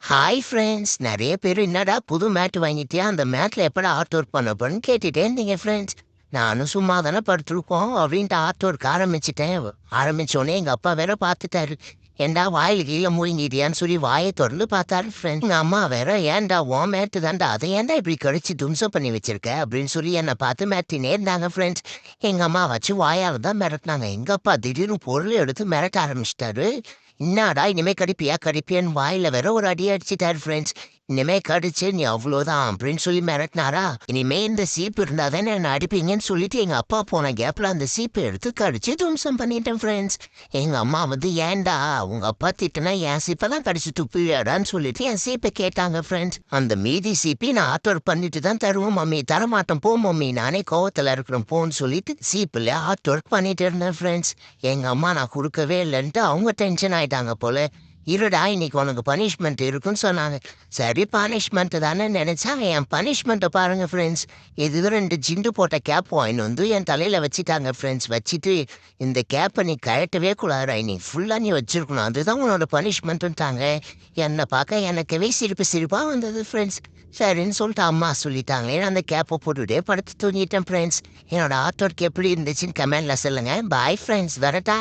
Hi friends. நெறைய பேரு என்னடா புது மேட் வாங்கிட்டியா? அந்த மேட்ல எப்படா ஆர்ட் ஒர்க் பண்ண போறன்னு கேட்டுட்டே இருந்தீங்க ஃப்ரெண்ட்ஸ். நானும் சும்மா தானே படுத்துருக்கோம் அப்படின்ட்டு ஆர்ட் ஒர்க் ஆரம்பிச்சுட்டேன். ஆரம்பிச்சோனே எங்க அப்பா வேற பார்த்துட்டாரு. "ஏன்டா வாயில கீழ முழுங்கிட்டியான்னு" சொல்லி வாய தொறந்து பார்த்தாரு ஃப்ரெண்ட். எங்க அம்மா வேற, "ஏன்டா உன் மேட்டு தான்டா, அதை ஏன்டா இப்படி கடிச்சு தும்சம் பண்ணி வச்சிருக்க?" அப்படின்னு சொல்லி என்னை பார்த்து மிரட்டினே இருந்தாங்க ஃப்ரெண்ட்ஸ். எங்க அம்மா வச்சு வாயால தான் மிரட்டினாங்க. எங்க அப்பா திடீர்னு பொருள் எடுத்து மிரட்ட ஆரம்பிச்சிட்டாரு. "என்னாடா இனிமே கடிப்பியா கடிப்பியான்னு" வாயில வேற ஒரு அடி அடிச்சிட்டாரு ஃப்ரெண்ட்ஸ். "இனிமே கடிச்சு நீ அவ்வளோதான்" அப்படின்னு சொல்லி மிரட்டினாரா. இனிமே இந்த சீப்பு இருந்தா தானே என்ன அடிப்பீங்கன்னு சொல்லிட்டு எங்க அப்பா போன கேப்ல அந்த சீப்பை எடுத்து கடிச்சு தும்சம் பண்ணிட்டேன் ஃப்ரெண்ட்ஸ். எங்க அம்மா வந்து, "ஏன்டா உங்க அப்பா திட்டுனா என் சீப்பை தான் கடிச்சு துப்பியாடான்னு" சொல்லிட்டு என் சீப்பை கேட்டாங்க ஃப்ரெண்ட்ஸ். அந்த மீதி சீப்பி நான் ஆர்ட் பண்ணிட்டு தான் தருவோம் மம்மி, தரமாட்டேன் போ மம்மி, நானே கோவத்துல இருக்கிறேன் போன்னு சொல்லிட்டு சீப்பில் ஆர்ட் ஒர்க் பண்ணிட்டு இருந்தேன் ஃப்ரெண்ட்ஸ். எங்க அம்மா நான் குடுக்கவே இல்லன்ட்டு அவங்க டென்ஷன் ஆயிட்டாங்க போல. "இருடா இன்னைக்கு உனக்கு பனிஷ்மெண்ட் இருக்குன்னு" சொன்னாங்க. சரி பனிஷ்மெண்ட் தானே நெனச்சா, என் பனிஷ்மெண்ட்ட பாருங்க ஃப்ரெண்ட்ஸ். இது 2 ஜிண்டு போட்ட கேப் வாங்கின்னு வந்து என் தலையில வச்சுட்டாங்க ஃப்ரெண்ட்ஸ். வச்சுட்டு, "இந்த கேப்ப நீ கழட்டவே கூடாதுடா, இன்னைக்கு ஃபுல்லா நீ வச்சிருக்கணும். அதுதான் உன்னோட பனிஷ்மெண்ட்டுன்ட்டாங்க." என்ன பார்க்க எனக்கவே சிரிப்பு சிரிப்பா வந்தது ஃப்ரெண்ட்ஸ். சரின்னு சொல்லிட்டு அம்மா சொல்லிட்டாங்களேன்னு அந்த கேப்ப போட்டுட்டே படுத்து தூங்கிட்டேன் ஃப்ரெண்ட்ஸ். என்னோட ஆர்ட் ஒர்க் எப்படி இருந்துச்சுன்னு கமெண்ட்ல சொல்லுங்க. பாய் ஃப்ரெண்ட்ஸ், வரட்டா?